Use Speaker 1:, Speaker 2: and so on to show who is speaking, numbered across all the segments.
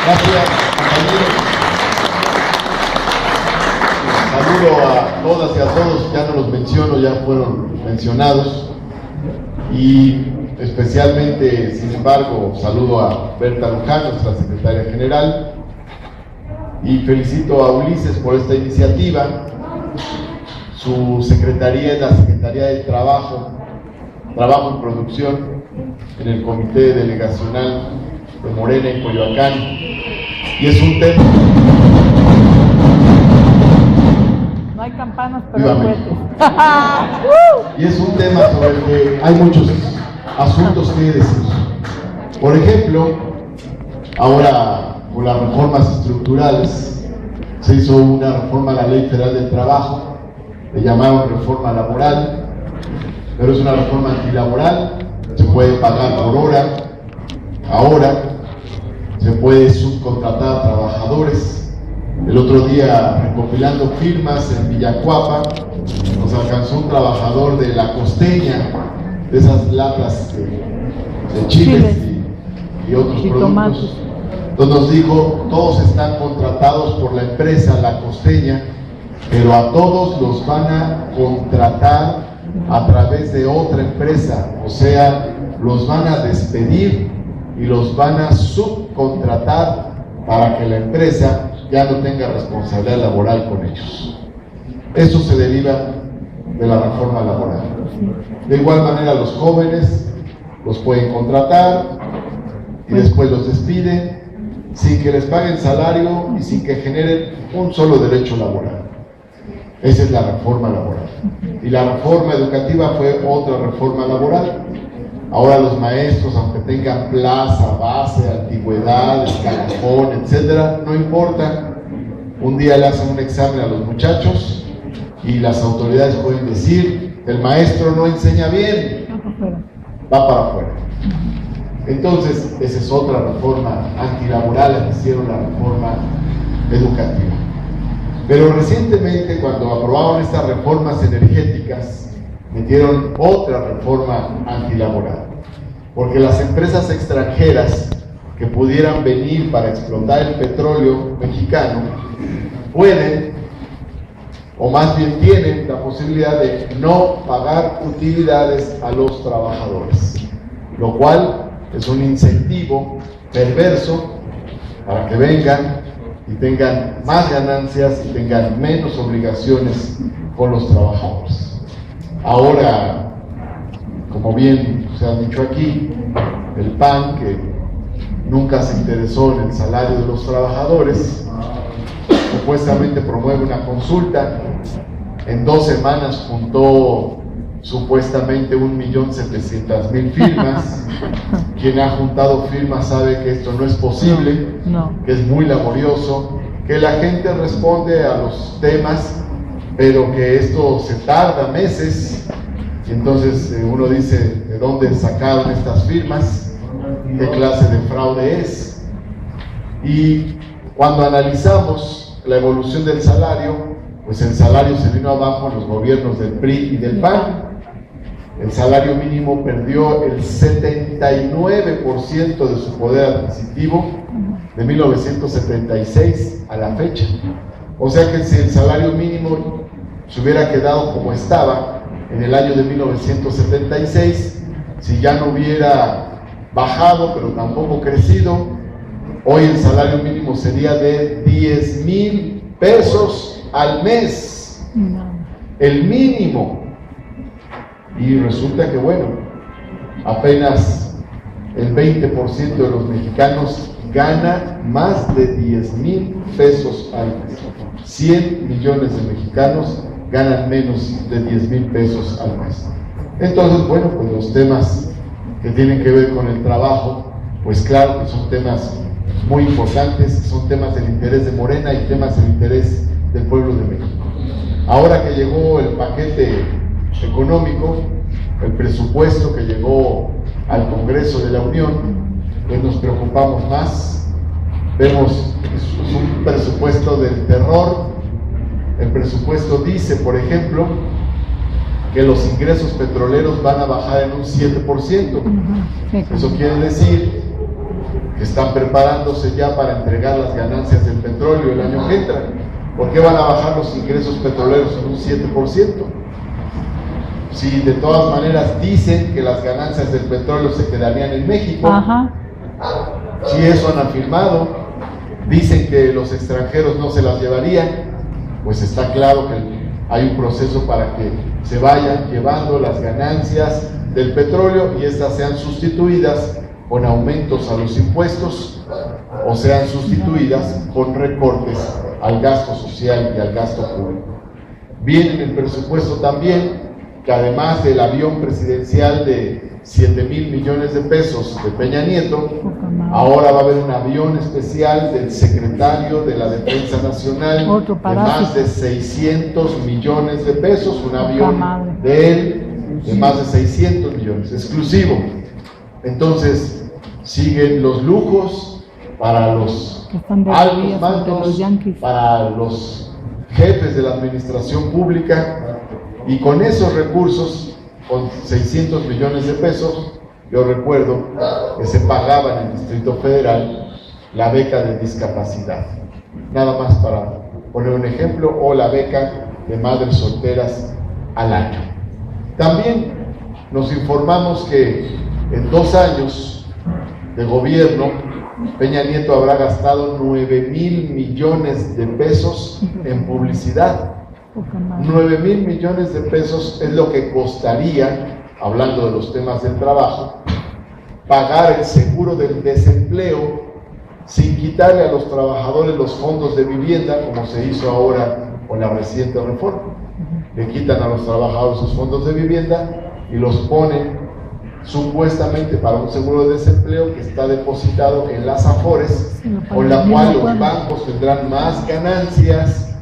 Speaker 1: Gracias, compañeros. Saludo a todas y a todos, ya no los menciono, ya fueron mencionados. Y especialmente, sin embargo, saludo a Berta Luján, nuestra secretaria general, y felicito a Ulises por esta iniciativa. Su secretaría es la Secretaría de Trabajo y Producción en el Comité Delegacional de Morena en Coyoacán, y es un tema...
Speaker 2: No hay campanas, pero hay cohetes.
Speaker 1: Y es un tema sobre el que hay muchos asuntos que decir. Por ejemplo, ahora con las reformas estructurales se hizo una reforma a la Ley Federal del Trabajo, le llamaron reforma laboral, pero es una reforma antilaboral. Se puede pagar por hora, ahora se puede subcontratar a trabajadores. El otro día, recopilando firmas en Villacuapa, nos alcanzó un trabajador de La Costeña, de esas latas de chiles y otros productos, donde nos dijo: todos están contratados por la empresa La Costeña, pero a todos los van a contratar a través de otra empresa, o sea, los van a despedir y los van a subcontratar para que la empresa ya no tenga responsabilidad laboral con ellos. Eso se deriva de la reforma laboral. De igual manera, los jóvenes los pueden contratar y después los despiden sin que les paguen salario y sin que generen un solo derecho laboral. Esa es la reforma laboral. Y la reforma educativa fue otra reforma laboral. Ahora los maestros, aunque tengan plaza, base, antigüedad, escalafón, etcétera, no importa. Un día le hacen un examen a los muchachos y las autoridades pueden decir: el maestro no enseña bien, va para afuera. Entonces, esa es otra reforma antilaboral, hicieron la reforma educativa. Pero recientemente, cuando aprobaron estas reformas energéticas, metieron otra reforma antilaboral, porque las empresas extranjeras que pudieran venir para explotar el petróleo mexicano pueden, o más bien tienen, la posibilidad de no pagar utilidades a los trabajadores, lo cual es un incentivo perverso para que vengan y tengan más ganancias y tengan menos obligaciones con los trabajadores. Ahora, como bien se ha dicho aquí, el PAN, que nunca se interesó en el salario de los trabajadores, supuestamente promueve una consulta. En 2 semanas juntó supuestamente 1.700.000 firmas. Quien ha juntado firmas sabe que esto no es posible, que es muy laborioso, que la gente responde a los temas, pero que esto se tarda meses. Y entonces uno dice: ¿de dónde sacaron estas firmas? ¿Qué clase de fraude es? Y cuando analizamos la evolución del salario, pues el salario se vino abajo en los gobiernos del PRI y del PAN. El salario mínimo perdió el 79% de su poder adquisitivo de 1976 a la fecha. O sea que si el salario mínimo se hubiera quedado como estaba en el año de 1976, si ya no hubiera bajado pero tampoco crecido, hoy el salario mínimo sería de 10,000 pesos al mes, el mínimo. Y resulta que, bueno, apenas el 20% de los mexicanos gana más de 10,000 pesos al mes. 100 millones de mexicanos ganan menos de 10,000 pesos al mes. Entonces, bueno, pues los temas que tienen que ver con el trabajo, pues claro que son temas muy importantes, son temas del interés de Morena y temas del interés del pueblo de México. Ahora que llegó el paquete económico, el presupuesto que llegó al Congreso de la Unión, pues nos preocupamos más. Vemos un presupuesto del terror. El presupuesto dice, por ejemplo, que los ingresos petroleros van a bajar en un 7%. Eso quiere decir están preparándose ya para entregar las ganancias del petróleo el año que entra. ¿Por qué van a bajar los ingresos petroleros en un 7%? Si de todas maneras dicen que las ganancias del petróleo se quedarían en México, si eso han afirmado, dicen que los extranjeros no se las llevarían, pues está claro que hay un proceso para que se vayan llevando las ganancias del petróleo y estas sean sustituidas con aumentos a los impuestos o sean sustituidas con recortes al gasto social y al gasto público. Viene en el presupuesto también que además del avión presidencial de 7,000 millones de pesos de Peña Nieto, ahora va a haber un avión especial del secretario de la Defensa Nacional de más de 600 millones de pesos, un avión de él de más de 600 millones, exclusivo. Entonces, siguen los lujos para los altos mandos, para los jefes de la administración pública, y con esos recursos, con 600 millones de pesos, yo recuerdo que se pagaba en el Distrito Federal la beca de discapacidad, nada más para poner un ejemplo, o la beca de madres solteras al año. También nos informamos que en 2 años de gobierno, Peña Nieto habrá gastado 9,000 millones de pesos en publicidad. 9,000 millones de pesos es lo que costaría, hablando de los temas del trabajo, pagar el seguro del desempleo sin quitarle a los trabajadores los fondos de vivienda, como se hizo ahora con la reciente reforma. Le quitan a los trabajadores sus fondos de vivienda y los ponen supuestamente para un seguro de desempleo que está depositado en las Afores, con la cual los bancos tendrán más ganancias,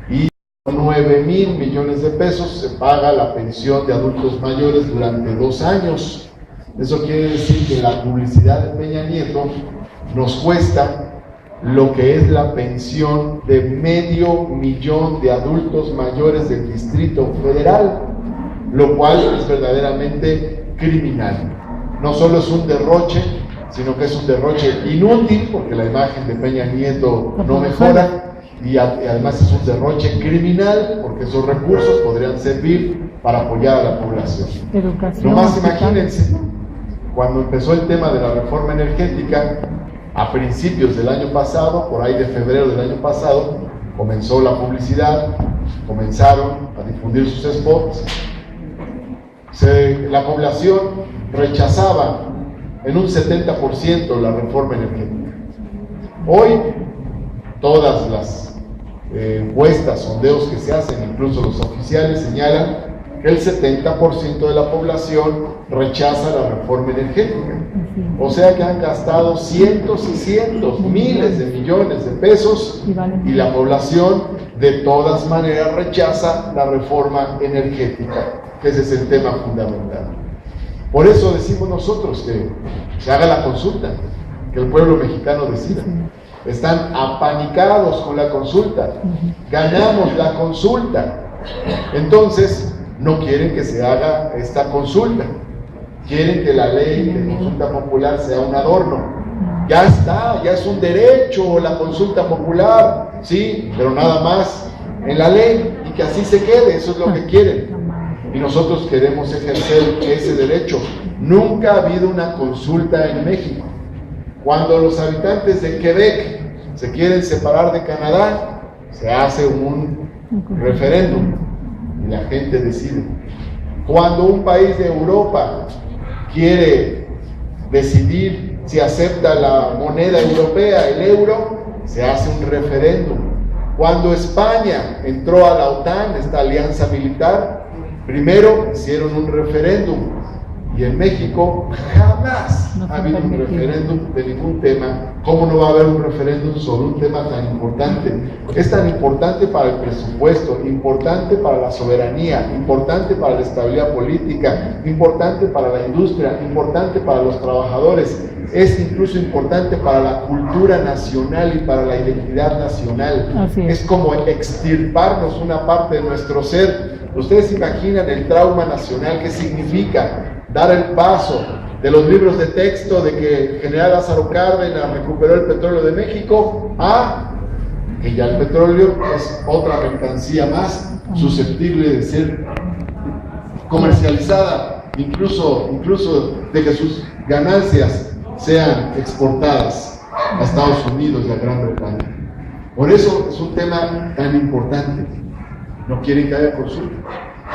Speaker 1: y con 9,000 millones de pesos se paga la pensión de adultos mayores durante 2 años. Eso quiere decir que la publicidad de Peña Nieto nos cuesta lo que es la pensión de 500,000 de adultos mayores del Distrito Federal, lo cual es verdaderamente criminal. No solo es un derroche, sino que es un derroche inútil, porque la imagen de Peña Nieto no mejora, y además es un derroche criminal, porque esos recursos podrían servir para apoyar a la población. Nomás imagínense, cuando empezó el tema de la reforma energética, a principios del año pasado, por ahí de febrero del año pasado, comenzó la publicidad, comenzaron a difundir sus spots. La población rechazaba en un 70% la reforma energética. Hoy, todas las encuestas, sondeos que se hacen, incluso los oficiales, señalan que el 70% de la población rechaza la reforma energética. O sea que han gastado cientos y cientos, miles de millones de pesos, y la población de todas maneras rechaza la reforma energética. Ese es el tema fundamental. Por eso decimos nosotros que se haga la consulta, que el pueblo mexicano decida. Están apanicados con la consulta. Ganamos la consulta. Entonces, no quieren que se haga esta consulta. Quieren que la ley de consulta popular sea un adorno. Ya está, ya es un derecho la consulta popular, sí, pero nada más en la ley, y que así se quede. Eso es lo que quieren. Y nosotros queremos ejercer ese derecho. Nunca ha habido una consulta en México. Cuando los habitantes de Quebec se quieren separar de Canadá, se hace un referéndum y la gente decide. Cuando un país de Europa quiere decidir si acepta la moneda europea, el euro, se hace un referéndum. Cuando España entró a la OTAN, esta alianza militar, primero hicieron un referéndum, y en México jamás ha habido un referéndum de ningún tema. ¿Cómo no va a haber un referéndum sobre un tema tan importante? Es tan importante para el presupuesto, importante para la soberanía, importante para la estabilidad política, importante para la industria, importante para los trabajadores, es incluso importante para la cultura nacional y para la identidad nacional. Es como extirparnos una parte de nuestro ser. Ustedes imaginan el trauma nacional, qué significa dar el paso de los libros de texto de que el general Lázaro Cárdenas recuperó el petróleo de México a que ya el petróleo es otra mercancía más susceptible de ser comercializada, incluso de que sus ganancias sean exportadas a Estados Unidos y a Gran Bretaña. Por eso es un tema tan importante. No quieren que haya consulta.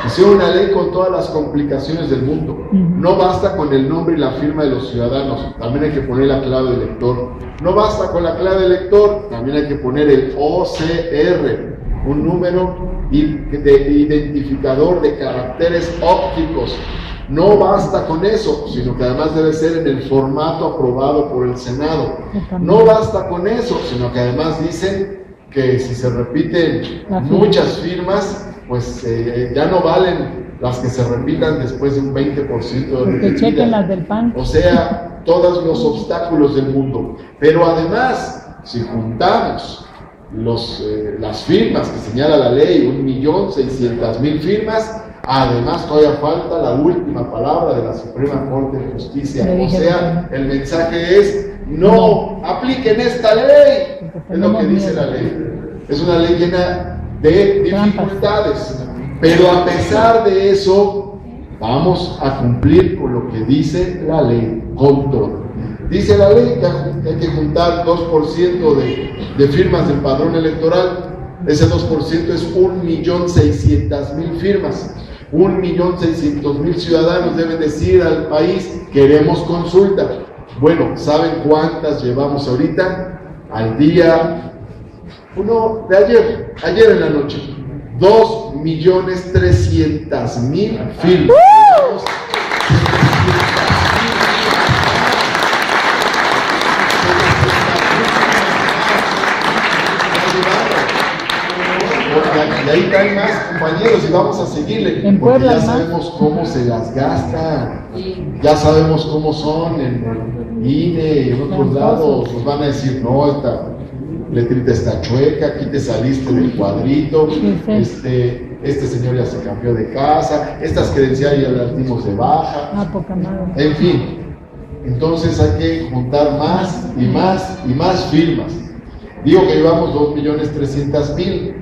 Speaker 1: Hicieron una ley con todas las complicaciones del mundo. No basta con el nombre y la firma de los ciudadanos, también hay que poner la clave del elector. No basta con la clave del elector, también hay que poner el OCR, un número de identificador de caracteres ópticos. No basta con eso, sino que además debe ser en el formato aprobado por el Senado. No basta con eso, sino que además dicen que si se repiten muchas firmas, pues ya no valen las que se repitan después de un 20% de
Speaker 2: que chequen las del PAN.
Speaker 1: O sea, todos los obstáculos del mundo. Pero además, si juntamos las firmas que señala la ley, 1.600.000 firmas, además todavía falta la última palabra de la Suprema Corte de Justicia. O sea, el mensaje es: no apliquen esta ley. Es lo que dice la ley. Es una ley llena de dificultades, pero a pesar de eso vamos a cumplir con lo que dice la ley, con todo. Dice la ley que hay que juntar 2% de firmas del padrón electoral. Ese 2% es 1.600.000 firmas. 1.600.000 ciudadanos deben decir al país: queremos consulta. Bueno, ¿saben cuántas llevamos ahorita? Al día uno de ayer en la noche, 2.300.000 firmas. Y ahí caen más compañeros y vamos a seguirle, porque ya sabemos cómo se las gastan, ya sabemos cómo son en el INE y en otros lados. Nos van a decir: no, esta letrita está chueca, aquí te saliste del cuadrito, este señor ya se cambió de casa, estas credenciales ya las dimos de baja, en fin. Entonces hay que juntar más y más y más firmas. Digo que llevamos 2.300.000,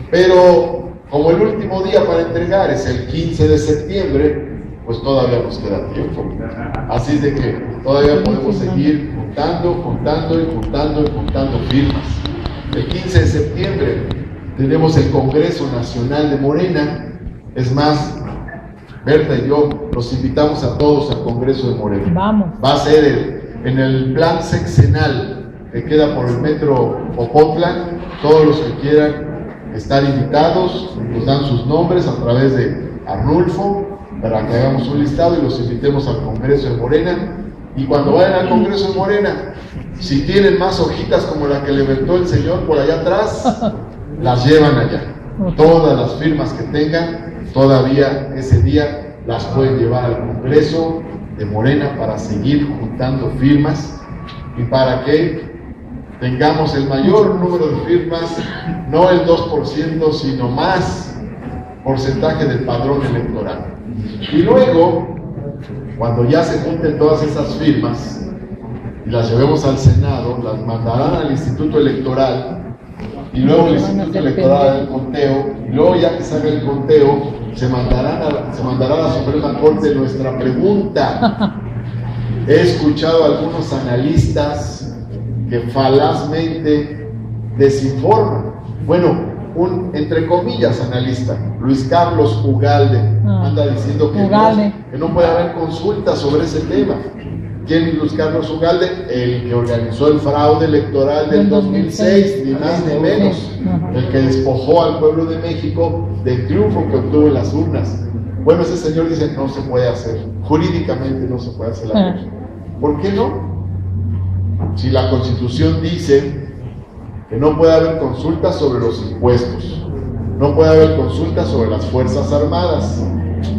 Speaker 1: pero como el último día para entregar es el 15 de septiembre, pues todavía nos queda tiempo. Así es de que todavía podemos seguir juntando firmas. El 15 de septiembre tenemos el Congreso Nacional de Morena. Es más, Berta y yo los invitamos a todos al Congreso de Morena.
Speaker 2: Vamos.
Speaker 1: Va a ser en el plan sexenal que queda por el metro Popotla. Todos los que quieran estar invitados nos dan sus nombres a través de Arnulfo para que hagamos un listado y los invitemos al Congreso de Morena. Y cuando vayan al Congreso de Morena, si tienen más hojitas como la que levantó el señor por allá atrás, las llevan allá. Todas las firmas que tengan, todavía ese día las pueden llevar al Congreso de Morena para seguir juntando firmas y para que tengamos el mayor número de firmas, no el 2%, sino más porcentaje del padrón electoral. Y luego, cuando ya se junten todas esas firmas y las llevemos al Senado, las mandarán al Instituto Electoral y luego el Instituto Electoral hará el conteo, y luego ya que salga el conteo se mandará a la Suprema Corte nuestra pregunta. He escuchado a algunos analistas que falazmente desinforman. Bueno, un entre comillas analista, Luis Carlos Ugalde, anda diciendo que no puede haber consulta sobre ese tema. ¿Quién es Luis Carlos Ugalde? El que organizó el fraude electoral del 2006, ni más ni menos. El que despojó al pueblo de México del triunfo que obtuvo en las urnas. Bueno, ese señor dice: no se puede hacer, jurídicamente no se puede hacer la cosa. ¿Por qué no? Si la Constitución dice que no puede haber consultas sobre los impuestos, no puede haber consultas sobre las Fuerzas Armadas,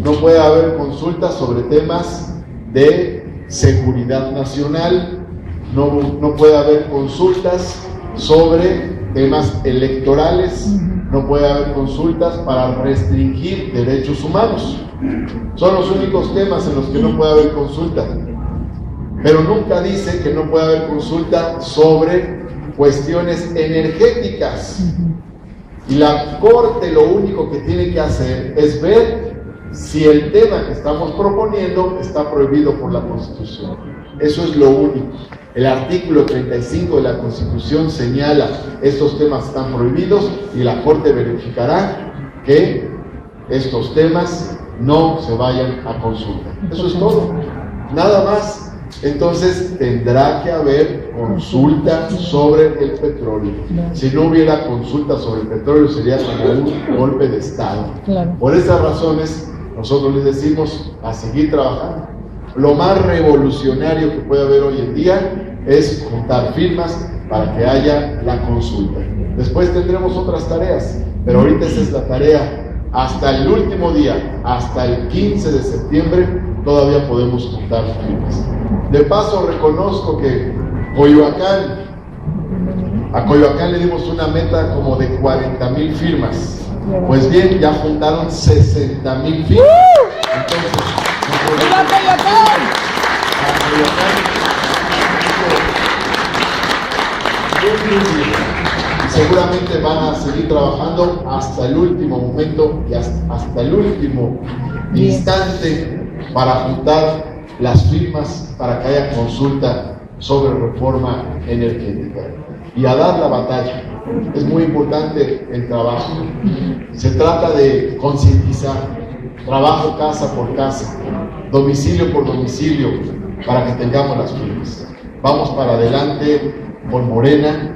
Speaker 1: no puede haber consultas sobre temas de seguridad nacional, no puede haber consultas sobre temas electorales, no puede haber consultas para restringir derechos humanos. Son los únicos temas en los que no puede haber consulta. pero nunca dice que no puede haber consulta sobre cuestiones energéticas. Y la Corte lo único que tiene que hacer es ver si el tema que estamos proponiendo está prohibido por la Constitución. Eso es lo único. El artículo 35 de la Constitución señala estos temas están prohibidos y la Corte verificará que estos temas no se vayan a consulta. Eso es todo, nada más. Entonces tendrá que haber consulta sobre el petróleo. Si no hubiera consulta sobre el petróleo sería como un golpe de Estado. Por esas razones nosotros les decimos a seguir trabajando. Lo más revolucionario que puede haber hoy en día es juntar firmas para que haya la consulta. Después tendremos otras tareas, pero ahorita esa es la tarea. Hasta el último día, hasta el 15 de septiembre, todavía podemos juntar firmas. De paso, reconozco que a Coyoacán le dimos una meta como de 40,000 firmas. Pues bien, ya juntaron 60,000 firmas. Entonces,
Speaker 2: ¡viva Coyoacán!
Speaker 1: Seguramente van a seguir trabajando hasta el último momento y hasta el último instante para juntar las firmas para que haya consulta sobre reforma energética y a dar la batalla. Es muy importante el trabajo. Se trata de concientizar, trabajo casa por casa, domicilio por domicilio, para que tengamos las firmas. Vamos para adelante con Morena.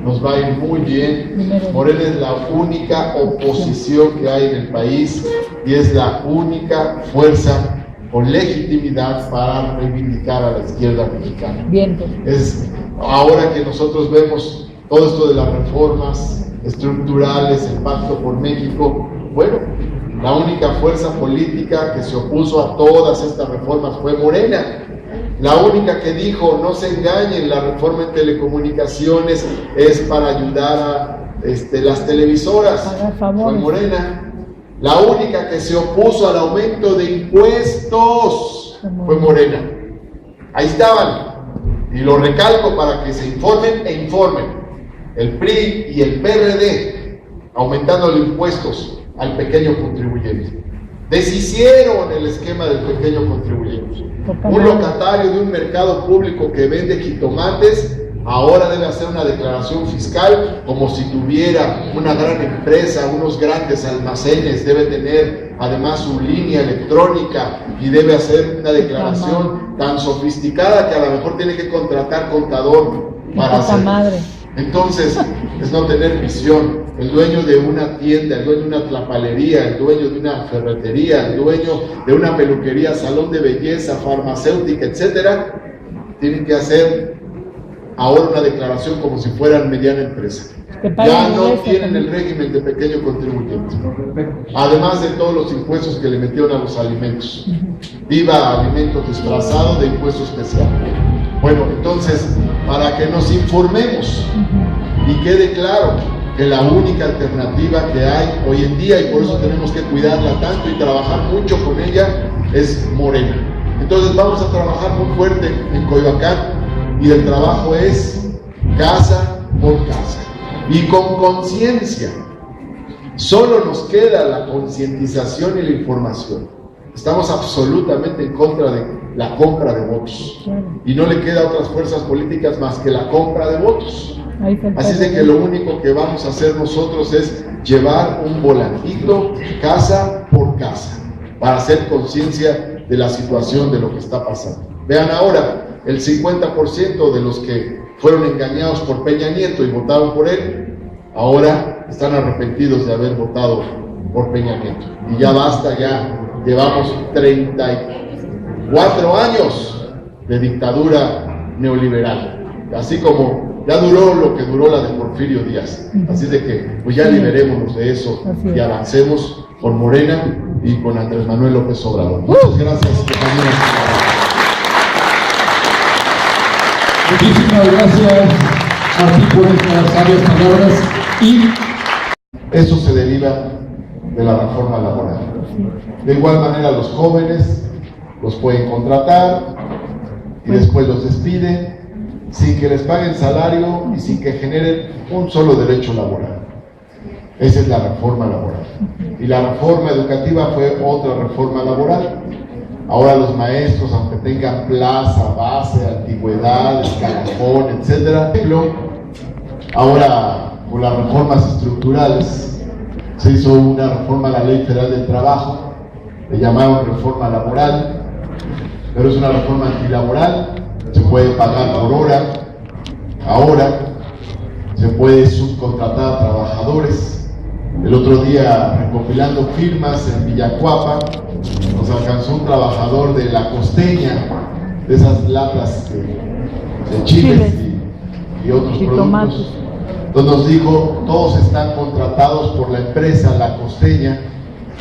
Speaker 1: Nos va a ir muy bien. Morena es la única oposición que hay en el país y es la única fuerza con legitimidad para reivindicar a la izquierda mexicana.
Speaker 2: Bien.
Speaker 1: Es ahora que nosotros vemos todo esto de las reformas estructurales, el Pacto por México, bueno, la única fuerza política que se opuso a todas estas reformas fue Morena. La única que dijo, no se engañen, la reforma en telecomunicaciones es para ayudar a las televisoras, fue Morena. La única que se opuso al aumento de impuestos fue Morena. Ahí estaban, y lo recalco para que se informen e informen. El PRI y el PRD aumentando los impuestos al pequeño contribuyente. Deshicieron el esquema del pequeño contribuyente. Un locatario de un mercado público que vende jitomates ahora debe hacer una declaración fiscal como si tuviera una gran empresa, unos grandes almacenes, debe tener además su línea electrónica y debe hacer una declaración tan sofisticada que a lo mejor tiene que contratar contador para hacer. Entonces, es no tener visión. El dueño de una tienda, el dueño de una tlapalería, el dueño de una ferretería, el dueño de una peluquería, salón de belleza, farmacéutica, etcétera, tienen que hacer ahora una declaración como si fueran mediana empresa. Ya no tienen el régimen de pequeño contribuyente. Además de todos los impuestos que le metieron a los alimentos. Viva alimentos disfrazados de impuesto especial. Bueno, entonces, para que nos informemos y quede claro que la única alternativa que hay hoy en día, y por eso tenemos que cuidarla tanto y trabajar mucho con ella, es Morena. Entonces vamos a trabajar muy fuerte en Coyoacán y el trabajo es casa por casa y con conciencia. Solo nos queda la concientización y la información. Estamos absolutamente en contra de la compra de votos y no le queda a otras fuerzas políticas más que la compra de votos. Así de que lo único que vamos a hacer nosotros es llevar un volantito casa por casa para hacer conciencia de la situación de lo que está pasando. Vean ahora, el 50% de los que fueron engañados por Peña Nieto y votaron por él, ahora están arrepentidos de haber votado por Peña Nieto. Y ya basta, ya llevamos 34 años de dictadura neoliberal, así como ya duró lo que duró la de Porfirio Díaz. Así de que pues ya liberémonos de eso y avancemos con Morena y con Andrés Manuel López Obrador. Muchas gracias, compañeros.
Speaker 3: Muchísimas gracias a ti por estas sabias palabras. Y
Speaker 1: eso se deriva de la reforma laboral. De igual manera, los jóvenes los pueden contratar y después los despide sin que les paguen salario y sin que generen un solo derecho laboral. Esa es la reforma laboral. Y la reforma educativa fue otra reforma laboral. Ahora los maestros, aunque tengan plaza, base, antigüedad, escalafón, etc., ahora con las reformas estructurales se hizo una reforma a la Ley Federal del Trabajo, le llamaron reforma laboral, pero es una reforma antilaboral. Se puede pagar por hora, ahora se puede subcontratar a trabajadores. El otro día, recopilando firmas en Villacuapa, nos alcanzó un trabajador de La Costeña, de esas latas de chiles y otros productos. Entonces nos dijo, todos están contratados por la empresa La Costeña,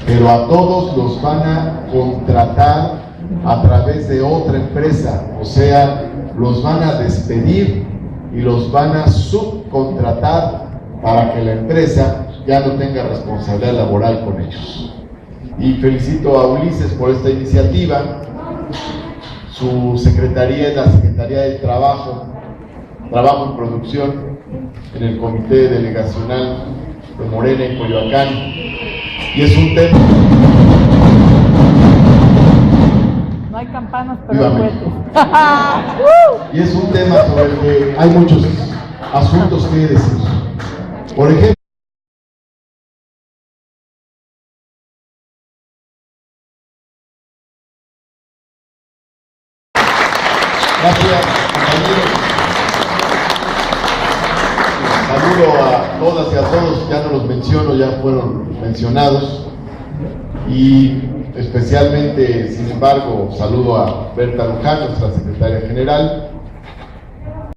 Speaker 1: pero a todos los van a contratar a través de otra empresa, o sea, los van a despedir y los van a subcontratar para que la empresa ya no tenga responsabilidad laboral con ellos. Y felicito a Ulises por esta iniciativa. Su secretaría es la Secretaría del Trabajo y Producción, en el Comité Delegacional de Morena en Coyoacán, y es un tema.
Speaker 2: No hay campanas, pero hay cohetes.
Speaker 1: Y es un tema sobre el que hay muchos asuntos que decir. Por ejemplo, gracias, compañeros. Saludo a todas y a todos, ya no los menciono, ya fueron mencionados. Y especialmente, sin embargo, saludo a Berta Luján, nuestra secretaria general,